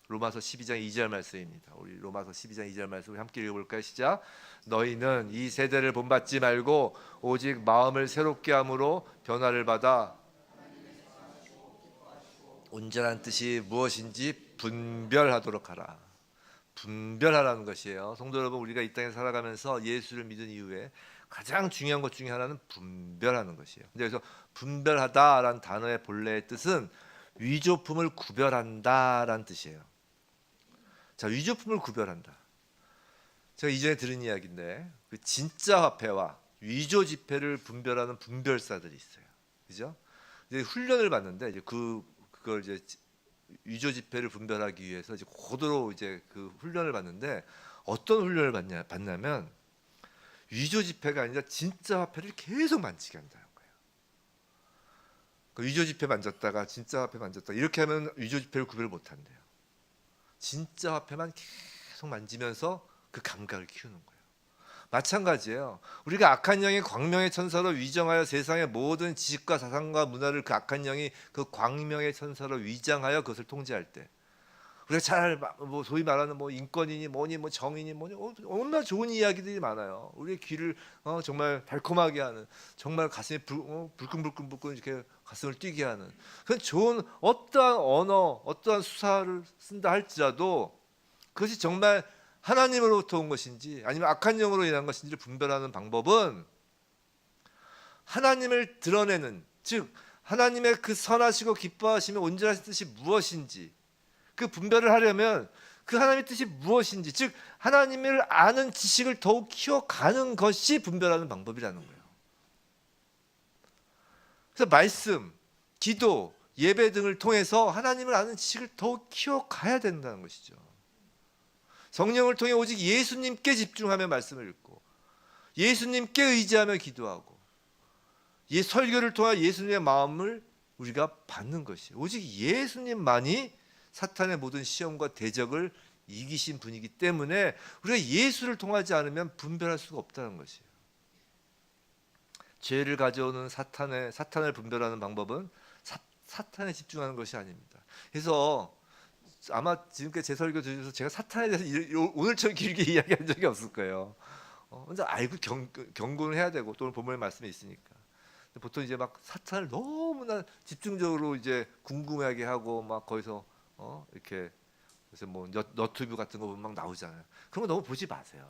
로마서 12장 2절 말씀입니다. 우리 로마서 12장 2절 말씀 우리 함께 읽어볼까요? 시작. 너희는 이 세대를 본받지 말고 오직 마음을 새롭게 함으로 변화를 받아 온전한 뜻이 무엇인지 분별하도록 하라. 분별하라는 것이에요. 성도 여러분, 우리가 이 땅에 살아가면서 예수를 믿은 이후에 가장 중요한 것 중에 하나는 분별하는 것이에요. 그래서 분별하다라는 단어의 본래의 뜻은 위조품을 구별한다라는 뜻이에요. 자, 위조품을 구별한다. 제가 이전에 들은 이야기인데 그 진짜 화폐와 위조 지폐를 분별하는 분별사들이 있어요. 그죠? 이제 훈련을 받는데 이제 그걸 이제 위조 지폐를 분별하기 위해서 이제 고도로 이제 그 훈련을 받는데 어떤 훈련을 받냐면 위조 지폐가 아니라 진짜 화폐를 계속 만지게 한다는 거예요. 그 위조 지폐 만졌다가 진짜 화폐 만졌다 이렇게 하면 위조 지폐를 구별 못 한대요. 진짜 화폐만 계속 만지면서 그 감각을 키우는 거예요. 마찬가지예요. 우리가 악한 영이 광명의 천사로 위장하여 세상의 모든 지식과 사상과 문화를 그 악한 영이 그 광명의 천사로 위장하여 그것을 통제할 때 우리가 잘 뭐 소위 말하는 뭐 인권이니 뭐니 뭐 정의니 뭐니 얼마나 좋은 이야기들이 많아요. 우리의 귀를 정말 달콤하게 하는, 정말 가슴이 불끈불끈 이렇게 가슴을 뛰게 하는 그런 좋은 어떠한 언어, 어떠한 수사를 쓴다 할지라도 그것이 정말 하나님으로부터 온 것인지 아니면 악한 영으로 인한 것인지를 분별하는 방법은 하나님을 드러내는, 즉 하나님의 그 선하시고 기뻐하시며 온전하신 뜻이 무엇인지 그 분별을 하려면 그 하나님의 뜻이 무엇인지, 즉 하나님을 아는 지식을 더욱 키워가는 것이 분별하는 방법이라는 거예요. 그래서 말씀, 기도, 예배 등을 통해서 하나님을 아는 지식을 더욱 키워가야 된다는 것이죠. 성령을 통해 오직 예수님께 집중하며 말씀을 읽고 예수님께 의지하며 기도하고 설교를 통해 예수님의 마음을 우리가 받는 것이에요. 오직 예수님만이 사탄의 모든 시험과 대적을 이기신 분이기 때문에 우리가 예수를 통하지 않으면 분별할 수가 없다는 것이에요. 죄를 가져오는 사탄을 분별하는 방법은 사탄에 집중하는 것이 아닙니다. 그래서 아마 지금까지 제 설교 들으셔서 제가 사탄에 대해서 오늘처럼 길게 이야기한 적이 없을 거예요. 혼자 알고 경고를 해야 되고 또 오늘 본문의 말씀이 있으니까. 보통 이제 막 사탄을 너무나 집중적으로 이제 궁금해하게 하고 막 거기서 이렇게 그래서 뭐 너튜브 같은 거 보면 막 나오잖아요. 그런 거 너무 보지 마세요.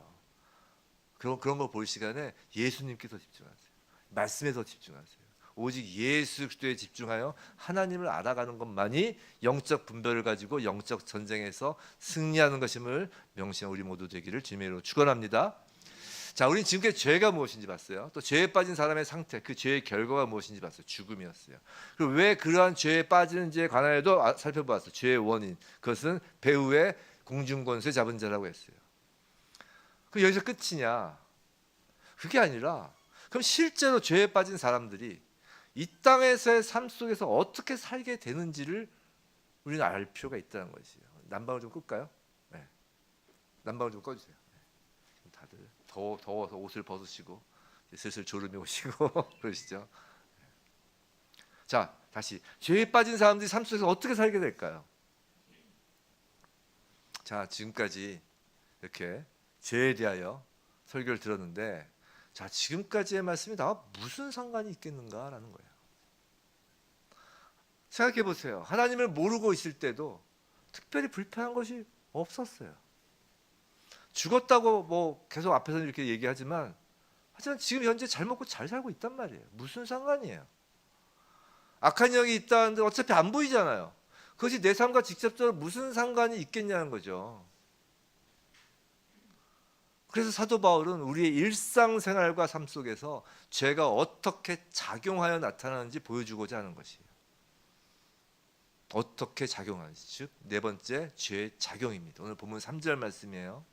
그런 거 볼 시간에 예수님께서 집중하세요. 말씀에서 집중하세요. 오직 예수 그리스도에 집중하여 하나님을 알아가는 것만이 영적 분별을 가지고 영적 전쟁에서 승리하는 것임을 명심한 우리 모두 되기를 주님의 이름으로 축원합니다. 자, 우리는 지금까지 죄가 무엇인지 봤어요. 또 죄에 빠진 사람의 상태, 그 죄의 결과가 무엇인지 봤어요. 죽음이었어요. 그리고 왜 그러한 죄에 빠지는지에 관하여도 살펴보았어요. 죄의 원인, 그것은 배후의 공중권세 잡은 자라고 했어요. 그 여기서 끝이냐? 그게 아니라 그럼 실제로 죄에 빠진 사람들이 이 땅에서의 삶 속에서 어떻게 살게 되는지를 우리는 알 필요가 있다는 것이에요. 난방을 좀 끌까요? 네. 난방을 좀 꺼주세요. 네. 다들 더워서 옷을 벗으시고 슬슬 졸음이 오시고 그러시죠. 자, 다시 죄에 빠진 사람들이 삶 속에서 어떻게 살게 될까요? 자, 지금까지 이렇게 죄에 대하여 설교를 들었는데, 자, 지금까지의 말씀이 나와 무슨 상관이 있겠는가라는 거예요. 생각해 보세요. 하나님을 모르고 있을 때도 특별히 불편한 것이 없었어요. 죽었다고 뭐 계속 앞에서는 이렇게 얘기하지만, 하지만 지금 현재 잘 먹고 잘 살고 있단 말이에요. 무슨 상관이에요? 악한 영이 있다는데 어차피 안 보이잖아요. 그것이 내 삶과 직접적으로 무슨 상관이 있겠냐는 거죠. 그래서 사도 바울은 우리의 일상생활과 삶 속에서 죄가 어떻게 작용하여 나타나는지 보여주고자 하는 것이에요. 어떻게 작용하는지, 즉 네 번째 죄의 작용입니다. 오늘 본문 3절 말씀이에요.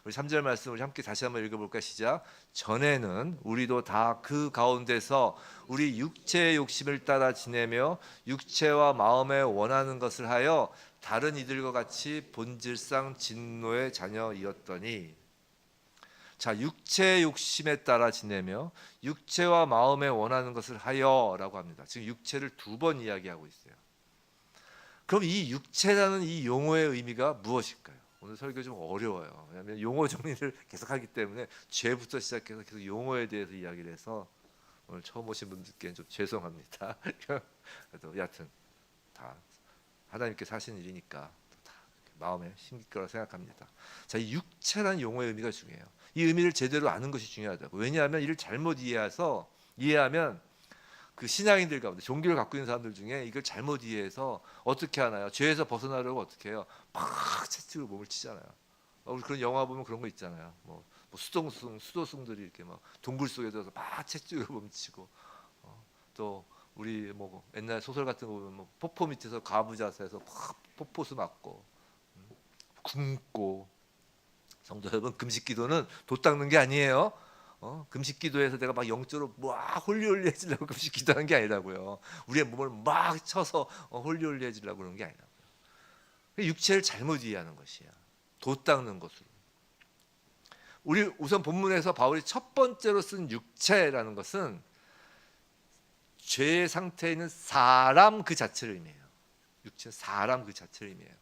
우리 3절 말씀 우리 함께 다시 한번 읽어볼까? 시작. 전에는 우리도 다 그 가운데서 우리 육체의 욕심을 따라 지내며 육체와 마음에 원하는 것을 하여 다른 이들과 같이 본질상 진노의 자녀이었더니, 자, 육체의 욕심에 따라 지내며 육체와 마음에 원하는 것을 하여라고 합니다. 지금 육체를 두 번 이야기하고 있어요. 그럼 이 육체라는 이 용어의 의미가 무엇일까요? 오늘 설교 좀 어려워요. 왜냐하면 용어 정리를 계속하기 때문에 죄부터 시작해서 계속 용어에 대해서 이야기를 해서 오늘 처음 오신 분들께는 좀 죄송합니다. 그래도 여하튼 다 하나님께서 하신 일이니까 다 마음에 심길 거라 생각합니다. 자, 이 육체라는 용어의 의미가 중요해요. 이 의미를 제대로 아는 것이 중요하다고. 왜냐하면 이를 잘못 이해하면 그 신앙인들 가운데 종교를 갖고 있는 사람들 중에 이걸 잘못 이해해서 어떻게 하나요? 죄에서 벗어나려고 어떻게 해요? 막 채찍으로 몸을 치잖아요. 우리 그런 영화 보면 그런 거 있잖아요. 뭐 수도승들이 이렇게 막 동굴 속에 들어서 막 채찍으로 몸 치고, 또 우리 뭐 옛날 소설 같은 거 보면 뭐 폭포 밑에서 가부좌서에서 막 폭포수 맞고 굶고. 성도 여러분, 금식기도는 돛 닦는 게 아니에요. 금식기도에서 내가 막 영적으로 막 홀리홀리해지려고 금식기도하는 게 아니라고요. 우리의 몸을 막 쳐서 홀리홀리해지려고 그러는 게 아니라고요. 육체를 잘못 이해하는 것이야. 돛 닦는 것으로. 우리 우선 본문에서 바울이 첫 번째로 쓴 육체라는 것은 죄의 상태에 있는 사람 그 자체를 의미해요. 육체, 사람 그 자체를 의미해요.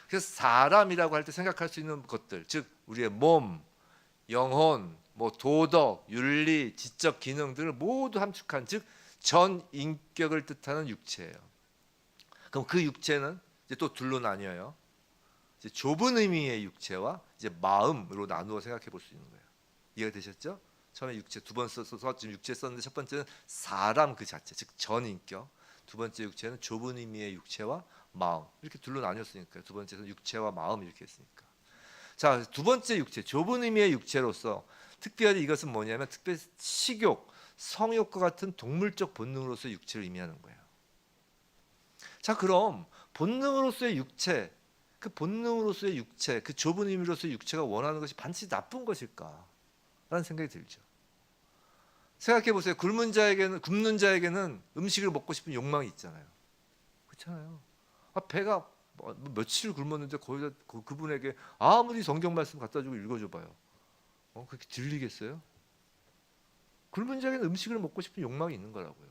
그래서 사람이라고 할 때 생각할 수 있는 것들, 즉 우리의 몸, 영혼, 뭐 도덕, 윤리, 지적 기능 등을 모두 함축한, 즉 전 인격을 뜻하는 육체예요. 그럼 그 육체는 이제 또 둘로 나뉘어요. 이제 좁은 의미의 육체와 이제 마음으로 나누어 생각해 볼 수 있는 거예요. 이해가 되셨죠? 처음에 육체 두 번 써서 지금 육체 썼는데, 첫 번째는 사람 그 자체, 즉 전 인격. 두 번째 육체는 좁은 의미의 육체와 마음, 이렇게 둘로 나뉘었으니까요. 두 번째는 육체와 마음 이렇게 했으니까. 자, 두 번째 육체, 좁은 의미의 육체로서 특별히 이것은 뭐냐면 특별히 식욕, 성욕과 같은 동물적 본능으로서 육체를 의미하는 거예요. 자, 그럼 본능으로서의 육체, 그 본능으로서의 육체, 그 좁은 의미로서의 육체가 원하는 것이 반드시 나쁜 것일까? 라는 생각이 들죠. 생각해 보세요. 굶는 자에게는 음식을 먹고 싶은 욕망이 있잖아요. 그렇잖아요. 배가 며칠 굶었는데 거기다 그분에게 아무리 성경 말씀 갖다 주고 읽어줘봐요. 그렇게 들리겠어요? 굶은 자에게는 음식을 먹고 싶은 욕망이 있는 거라고요.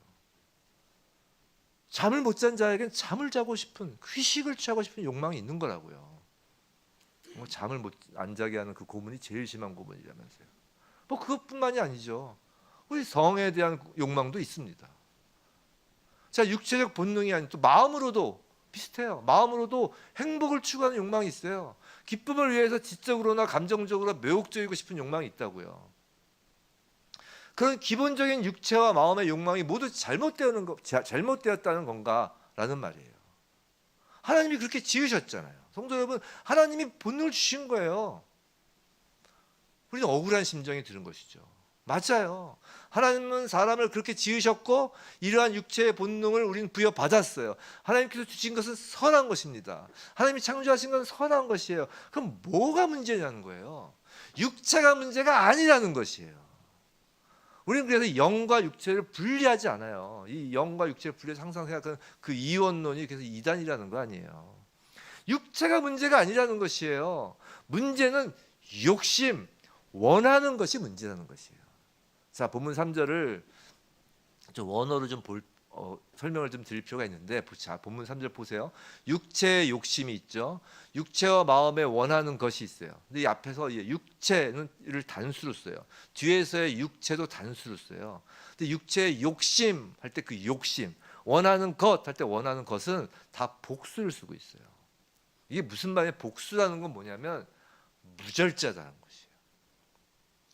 잠을 못 잔 자에게는 잠을 자고 싶은, 휴식을 취하고 싶은 욕망이 있는 거라고요. 잠을 안 자게 하는 그 고문이 제일 심한 고문이라면서요. 뭐 그것뿐만이 아니죠. 우리 성에 대한 욕망도 있습니다. 자, 육체적 본능이 아닌 또 마음으로도 비슷해요. 마음으로도 행복을 추구하는 욕망이 있어요. 기쁨을 위해서 지적으로나 감정적으로 매혹적이고 싶은 욕망이 있다고요. 그런 기본적인 육체와 마음의 욕망이 모두 잘못되었다는 건가라는 말이에요. 하나님이 그렇게 지으셨잖아요. 성도 여러분, 하나님이 본능을 주신 거예요. 우리는 억울한 심정이 드는 것이죠. 맞아요. 하나님은 사람을 그렇게 지으셨고 이러한 육체의 본능을 우리는 부여받았어요. 하나님께서 주신 것은 선한 것입니다. 하나님이 창조하신 것은 선한 것이에요. 그럼 뭐가 문제냐는 거예요. 육체가 문제가 아니라는 것이에요. 우리는 그래서 영과 육체를 분리하지 않아요. 이 영과 육체를 분리해서 항상 생각하는 그 이원론이 그래서 이단이라는 거 아니에요. 육체가 문제가 아니라는 것이에요. 문제는 욕심, 원하는 것이 문제라는 것이에요. 자, 본문 3절을 좀 원어로 좀 설명을 좀 드릴 필요가 있는데, 자, 본문 3절 보세요. 육체의 욕심이 있죠. 육체와 마음에 원하는 것이 있어요. 근데 이 앞에서 육체를 단수로 써요. 뒤에서의 육체도 단수로 써요. 근데 육체의 욕심 할 때 그 욕심, 원하는 것 할 때 원하는 것은 다 복수를 쓰고 있어요. 이게 무슨 말이에요? 복수라는 건 뭐냐면 무절자다는 것이에요.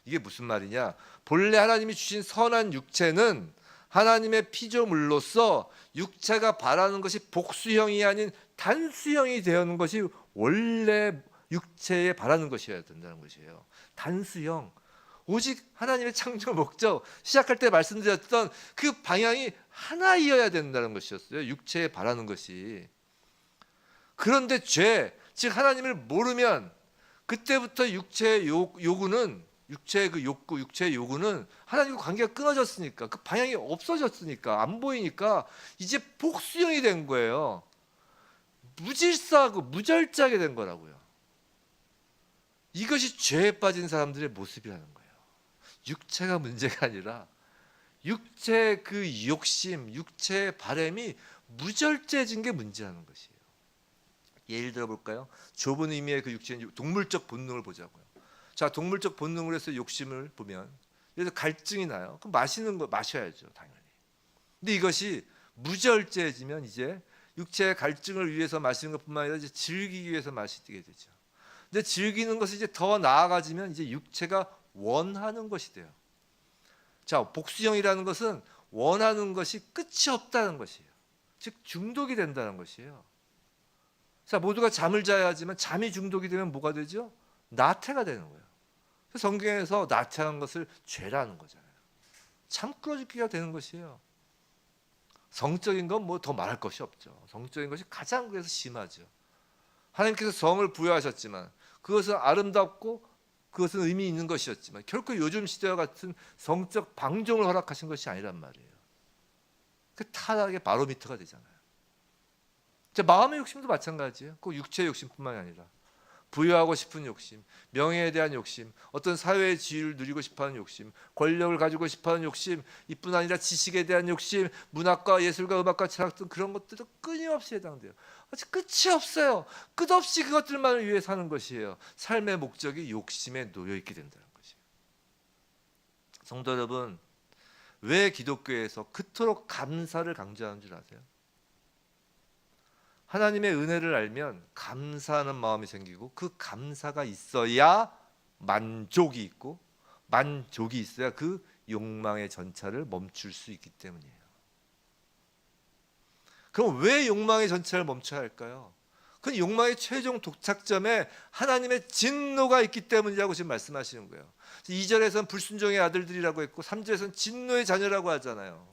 이게 무슨 말이냐? 본래 하나님이 주신 선한 육체는 하나님의 피조물로서 육체가 바라는 것이 복수형이 아닌 단수형이 되는 것이 원래 육체에 바라는 것이어야 된다는 것이에요. 단수형. 오직 하나님의 창조 목적, 시작할 때 말씀드렸던 그 방향이 하나이어야 된다는 것이었어요. 육체에 바라는 것이. 그런데 죄, 즉 하나님을 모르면 그때부터 육체의 요구는, 육체의 그 욕구, 육체의 요구는 하나님과 관계가 끊어졌으니까, 그 방향이 없어졌으니까, 안 보이니까 이제 복수형이 된 거예요. 무질서하고 무절제하게 된 거라고요. 이것이 죄에 빠진 사람들의 모습이라는 거예요. 육체가 문제가 아니라 육체의 그 욕심, 육체의 바람이 무절제해진 게 문제라는 것이에요. 예를 들어 볼까요? 좁은 의미의 그 육체인 동물적 본능을 보자고요. 자, 동물적 본능으로 해서 욕심을 보면, 그래서 갈증이 나요. 그럼 마시는 거 마셔야죠, 당연히. 근데 이것이 무절제해지면 이제 육체의 갈증을 위해서 마시는 것뿐만 아니라 이제 즐기기 위해서 마시게 되죠. 근데 즐기는 것이 이제 더 나아가지면 이제 육체가 원하는 것이 돼요. 자, 복수형이라는 것은 원하는 것이 끝이 없다는 것이에요. 즉 중독이 된다는 것이에요. 자, 모두가 잠을 자야 하지만 잠이 중독이 되면 뭐가 되죠? 나태가 되는 거예요. 성경에서 나태한 것을 죄라는 거잖아요. 참 끌어죽기가 되는 것이에요. 성적인 건 뭐 더 말할 것이 없죠. 성적인 것이 가장 그래서 심하죠. 하나님께서 성을 부여하셨지만 그것은 아름답고 그것은 의미 있는 것이었지만 결코 요즘 시대와 같은 성적 방종을 허락하신 것이 아니란 말이에요. 그 타락의 바로미터가 되잖아요. 마음의 욕심도 마찬가지예요. 꼭 육체의 욕심뿐만이 아니라 부여하고 싶은 욕심, 명예에 대한 욕심, 어떤 사회의 지위를 누리고 싶어하는 욕심, 권력을 가지고 싶어하는 욕심, 이뿐 아니라 지식에 대한 욕심, 문학과 예술과 음악과 철학 등 그런 것들도 끊임없이 해당돼요. 끝이 없어요. 끝없이 그것들만을 위해 사는 것이에요. 삶의 목적이 욕심에 놓여 있게 된다는 것이에요. 성도 여러분, 왜 기독교에서 그토록 감사를 강조하는 줄 아세요? 하나님의 은혜를 알면 감사하는 마음이 생기고 그 감사가 있어야 만족이 있고 만족이 있어야 그 욕망의 전차를 멈출 수 있기 때문이에요. 그럼 왜 욕망의 전차를 멈춰야 할까요? 그 욕망의 최종 도착점에 하나님의 진노가 있기 때문이라고 지금 말씀하시는 거예요. 2절에서는 불순종의 아들들이라고 했고 3절에서는 진노의 자녀라고 하잖아요.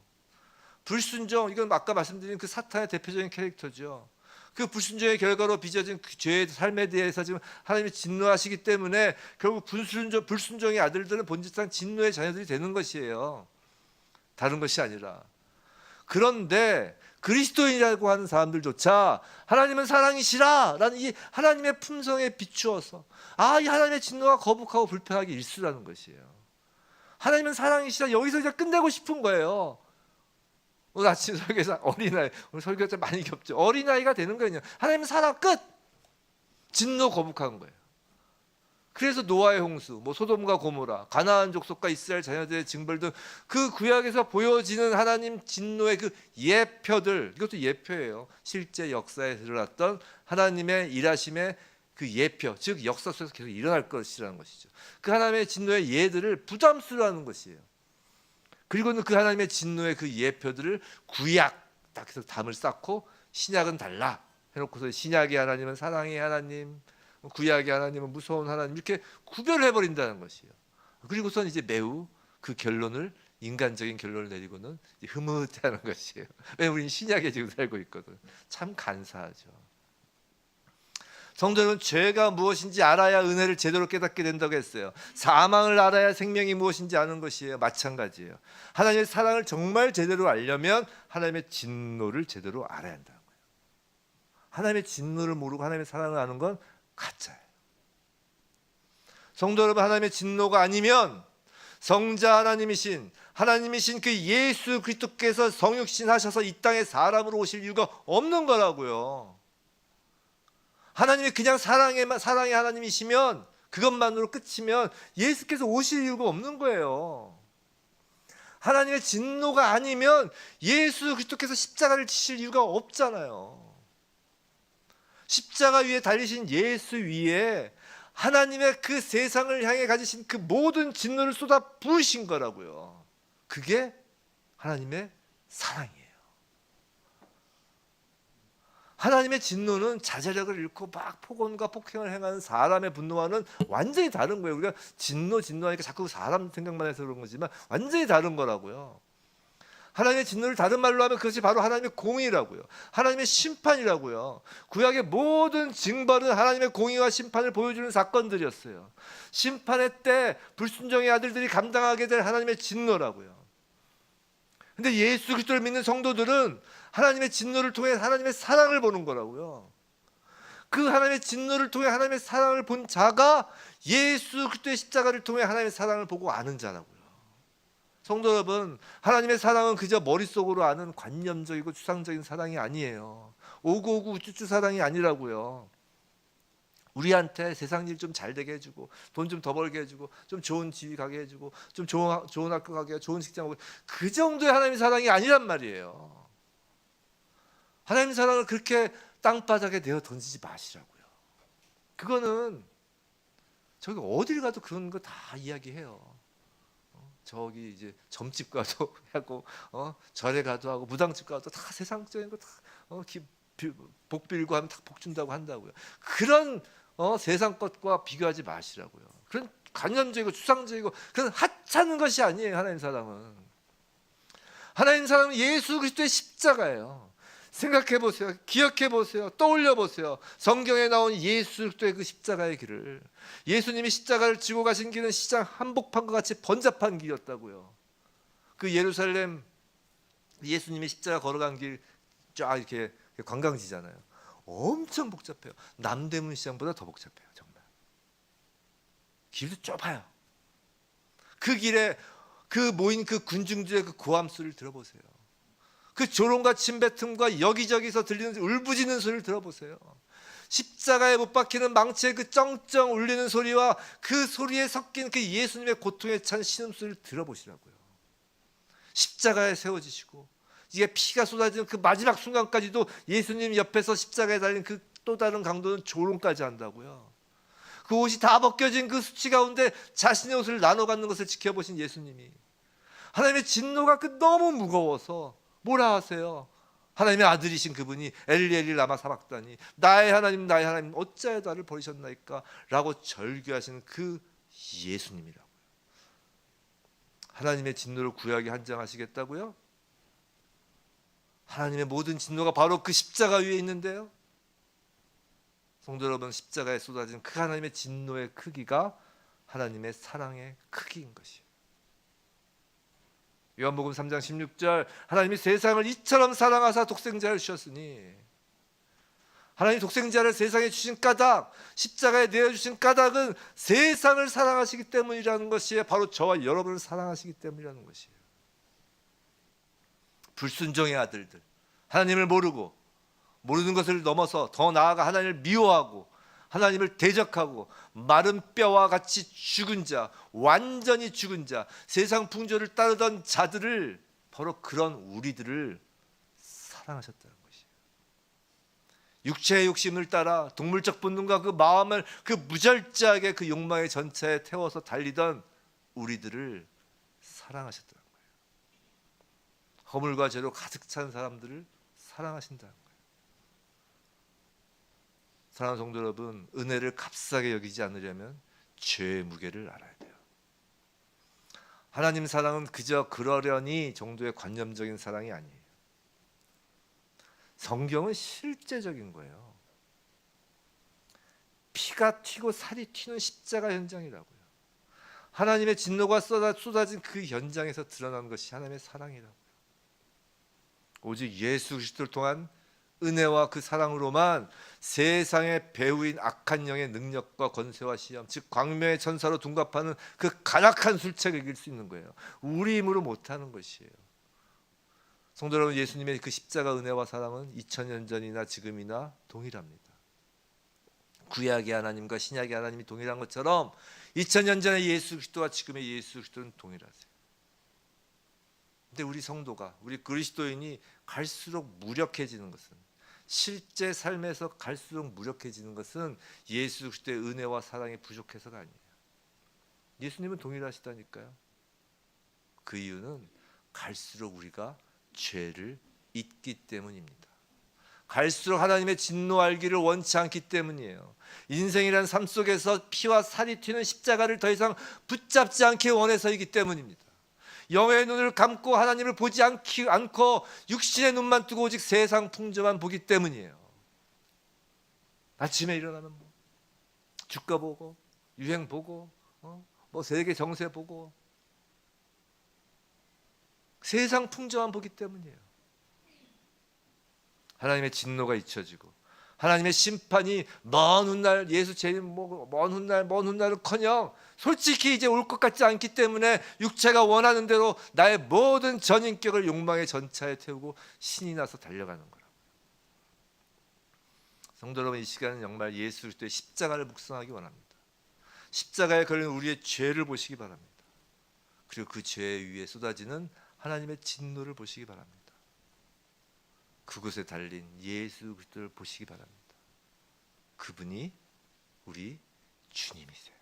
불순종, 이건 아까 말씀드린 그 사탄의 대표적인 캐릭터죠. 그 불순종의 결과로 빚어진 그 죄의 삶에 대해서 지금 하나님이 진노하시기 때문에 결국 불순종의 아들들은 본질상 진노의 자녀들이 되는 것이에요. 다른 것이 아니라. 그런데 그리스도인이라고 하는 사람들조차 하나님은 사랑이시라 라는 이 하나님의 품성에 비추어서 이 하나님의 진노가 거북하고 불편하기 일쑤라는 것이에요. 하나님은 사랑이시라 여기서 그냥 끝내고 싶은 거예요. 오늘 아침 설교에서 어린아이, 오늘 설교가 좀 많이 겹죠. 어린아이가 되는 거예요. 하나님은 사랑 끝! 진노 거북한 거예요. 그래서 노아의 홍수, 뭐 소돔과 고모라, 가나안 족속과 이스라엘 자녀들의 징벌 등 그 구약에서 보여지는 하나님 진노의 그 예표들, 이것도 예표예요. 실제 역사에 드러났던 하나님의 일하심의 그 예표, 즉 역사 속에서 계속 일어날 것이라는 것이죠. 그 하나님의 진노의 예들을 부담스러워하는 것이에요. 그리고는 그 하나님의 진노의 그 예표들을 구약 딱 해서 담을 쌓고 신약은 달라 해놓고서 신약의 하나님은 사랑의 하나님, 구약의 하나님은 무서운 하나님, 이렇게 구별을 해버린다는 것이에요. 그리고선 이제 매우 그 결론을, 인간적인 결론을 내리고는 흐뭇해하는 것이에요. 왜냐하면 우리는 신약에 지금 살고 있거든. 참 간사하죠. 성도 여러분, 죄가 무엇인지 알아야 은혜를 제대로 깨닫게 된다고 했어요. 사망을 알아야 생명이 무엇인지 아는 것이에요. 마찬가지예요. 하나님의 사랑을 정말 제대로 알려면 하나님의 진노를 제대로 알아야 한다는 거예요. 하나님의 진노를 모르고 하나님의 사랑을 아는 건 가짜예요. 성도 여러분, 하나님의 진노가 아니면 성자 하나님이신 그 예수 그리스도께서 성육신 하셔서 이 땅에 사람으로 오실 이유가 없는 거라고요. 하나님이 그냥 사랑의 하나님이시면, 그것만으로 끝이면 예수께서 오실 이유가 없는 거예요. 하나님의 진노가 아니면 예수 그리스도께서 십자가를 지실 이유가 없잖아요. 십자가 위에 달리신 예수 위에 하나님의 그 세상을 향해 가지신 그 모든 진노를 쏟아 부으신 거라고요. 그게 하나님의 사랑이에요. 하나님의 진노는 자제력을 잃고 막 폭언과 폭행을 행하는 사람의 분노와는 완전히 다른 거예요. 우리가 진노하니까 자꾸 사람 생각만 해서 그런 거지만 완전히 다른 거라고요. 하나님의 진노를 다른 말로 하면 그것이 바로 하나님의 공의라고요. 하나님의 심판이라고요. 구약의 모든 징벌은 하나님의 공의와 심판을 보여주는 사건들이었어요. 심판의 때 불순종의 아들들이 감당하게 될 하나님의 진노라고요. 근데 예수 그리스도를 믿는 성도들은 하나님의 진노를 통해 하나님의 사랑을 보는 거라고요. 그 하나님의 진노를 통해 하나님의 사랑을 본 자가 예수 그리스도의 십자가를 통해 하나님의 사랑을 보고 아는 자라고요. 성도 여러분, 하나님의 사랑은 그저 머릿속으로 아는 관념적이고 추상적인 사랑이 아니에요. 오구오구 우쭈쭈 사랑이 아니라고요. 우리한테 세상 일 좀 잘 되게 해주고, 돈 좀 더 벌게 해주고, 좀 좋은 지위 가게 해주고, 좀 좋은 학교 가게 해주고, 좋은 직장 오게, 그 정도의 하나님의 사랑이 아니란 말이에요. 하나님의 사랑을 그렇게 땅바닥에 내어 던지지 마시라고요. 그거는 저기 어딜 가도 그런 거 다 이야기해요. 저기 이제 점집 가도 하고, 절에 가도 하고, 무당집 가도 다 세상적인 거 다 복 빌고 하면 다 복 준다고 한다고요. 그런 세상 것과 비교하지 마시라고요. 그런 관념적이고 추상적이고 그런 하찮은 것이 아니에요. 하나님 사랑은. 하나님 사랑은 예수 그리스도의 십자가예요. 생각해 보세요. 기억해 보세요. 떠올려 보세요. 성경에 나온 예수 그리스도의 그 십자가의 길을. 예수님이 십자가를 지고 가신 길은 시장 한복판과 같이 번잡한 길이었다고요. 그 예루살렘 예수님이 십자가 걸어간 길 쫙 이렇게 관광지잖아요. 엄청 복잡해요. 남대문 시장보다 더 복잡해요. 정말. 길도 좁아요. 그 길에 그 모인 그 군중들의 그 고함 소리를 들어보세요. 그 조롱과 침뱉음과 여기저기서 들리는 울부짖는 소리를 들어보세요. 십자가에 못 박히는 망치의 그 쩡쩡 울리는 소리와 그 소리에 섞인 그 예수님의 고통에 찬 신음소리를 들어보시라고요. 십자가에 세워지시고 이게 피가 쏟아지는 그 마지막 순간까지도 예수님 옆에서 십자가에 달린 그 또 다른 강도는 조롱까지 한다고요. 그 옷이 다 벗겨진 그 수치 가운데 자신의 옷을 나눠 갖는 것을 지켜보신 예수님이 하나님의 진노가 그 너무 무거워서 뭐라 하세요? 하나님의 아들이신 그분이 엘리 라마 사박다니, 나의 하나님 어찌하여 나를 버리셨나이까 라고 절규하시는 그 예수님이라고요. 하나님의 진노를 구약에 한정하시겠다고요? 하나님의 모든 진노가 바로 그 십자가 위에 있는데요. 성도 여러분, 십자가에 쏟아진 그 하나님의 진노의 크기가 하나님의 사랑의 크기인 것이에요. 요한복음 3장 16절, 하나님이 세상을 이처럼 사랑하사 독생자를 주셨으니, 하나님 독생자를 세상에 주신 까닭, 십자가에 내어주신 까닭은 세상을 사랑하시기 때문이라는 것이에요. 바로 저와 여러분을 사랑하시기 때문이라는 것이에요. 불순종의 아들들, 하나님을 모르는 것을 넘어서 더 나아가 하나님을 미워하고 하나님을 대적하고 마른 뼈와 같이 죽은 자, 완전히 죽은 자, 세상 풍조를 따르던 자들을, 바로 그런 우리들을 사랑하셨다는 것이에요. 육체의 욕심을 따라 동물적 본능과 그 마음을 그 무절제하게 그 욕망의 전차에 태워서 달리던 우리들을 사랑하셨다는 거예요. 허물과 죄로 가득 찬 사람들을 사랑하신다는 거예요. 사랑하는 성도 여러분, 은혜를 값싸게 여기지 않으려면 죄의 무게를 알아야 돼요. 하나님 사랑은 그저 그러려니 정도의 관념적인 사랑이 아니에요. 성경은 실제적인 거예요. 피가 튀고 살이 튀는 십자가 현장이라고요. 하나님의 진노가 쏟아진 그 현장에서 드러난 것이 하나님의 사랑이라고요. 오직 예수 그리스도를 통한 은혜와 그 사랑으로만 세상의 배후인 악한 영의 능력과 권세와 시험, 즉 광명의 천사로 둔갑하는 그 간악한 술책을 이길 수 있는 거예요. 우리 힘으로 못하는 것이에요. 성도 여러분, 예수님의 그 십자가 은혜와 사랑은 2000년 전이나 지금이나 동일합니다. 구약의 하나님과 신약의 하나님이 동일한 것처럼 2000년 전의 예수 그리스도와 지금의 예수 그리스도는 동일하세요. 근데 우리 성도가, 우리 그리스도인이 갈수록 무력해지는 것은, 실제 삶에서 갈수록 무력해지는 것은 예수 그리스도의 은혜와 사랑이 부족해서가 아니에요. 예수님은 동일하시다니까요. 그 이유는 갈수록 우리가 죄를 잊기 때문입니다. 갈수록 하나님의 진노 알기를 원치 않기 때문이에요. 인생이란 삶 속에서 피와 살이 튀는 십자가를 더 이상 붙잡지 않기 원해서이기 때문입니다. 영의 눈을 감고 하나님을 보지 않고 육신의 눈만 뜨고 오직 세상 풍조만 보기 때문이에요. 아침에 일어나면 뭐 주가 보고 유행 보고 뭐 세계 정세 보고 세상 풍조만 보기 때문이에요. 하나님의 진노가 잊혀지고 하나님의 심판이 먼 훗날, 예수 재림 먼 훗날은커녕 솔직히 이제 올 것 같지 않기 때문에 육체가 원하는 대로 나의 모든 전인격을 욕망의 전차에 태우고 신이 나서 달려가는 거라고요. 성도 여러분, 이 시간은 정말 예수 그리스도의 십자가를 묵상하기 원합니다. 십자가에 걸린 우리의 죄를 보시기 바랍니다. 그리고 그 죄 위에 쏟아지는 하나님의 진노를 보시기 바랍니다. 그곳에 달린 예수 그리스도를 보시기 바랍니다. 그분이 우리 주님이세요.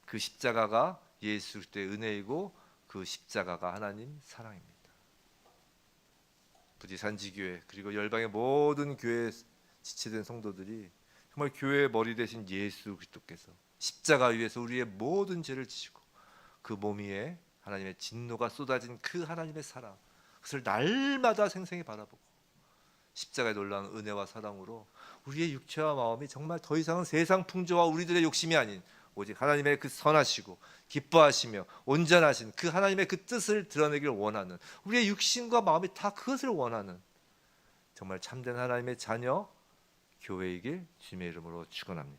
그 십자가가 예수 그리스도의 은혜이고 그 십자가가 하나님 사랑입니다. 부디 산지교회 그리고 열방의 모든 교회에 지체된 성도들이 정말 교회의 머리 대신 예수 그리스도께서 십자가 위에서 우리의 모든 죄를 지시고 그 몸 위에 하나님의 진노가 쏟아진 그 하나님의 사랑, 그것을 날마다 생생히 바라보고 십자가의 놀라운 은혜와 사랑으로 우리의 육체와 마음이 정말 더 이상은 세상 풍조와 우리들의 욕심이 아닌 오직 하나님의 그 선하시고 기뻐하시며 온전하신 그 하나님의 그 뜻을 드러내기를 원하는, 우리의 육신과 마음이 다 그것을 원하는 정말 참된 하나님의 자녀 교회이길 주님의 이름으로 축원합니다.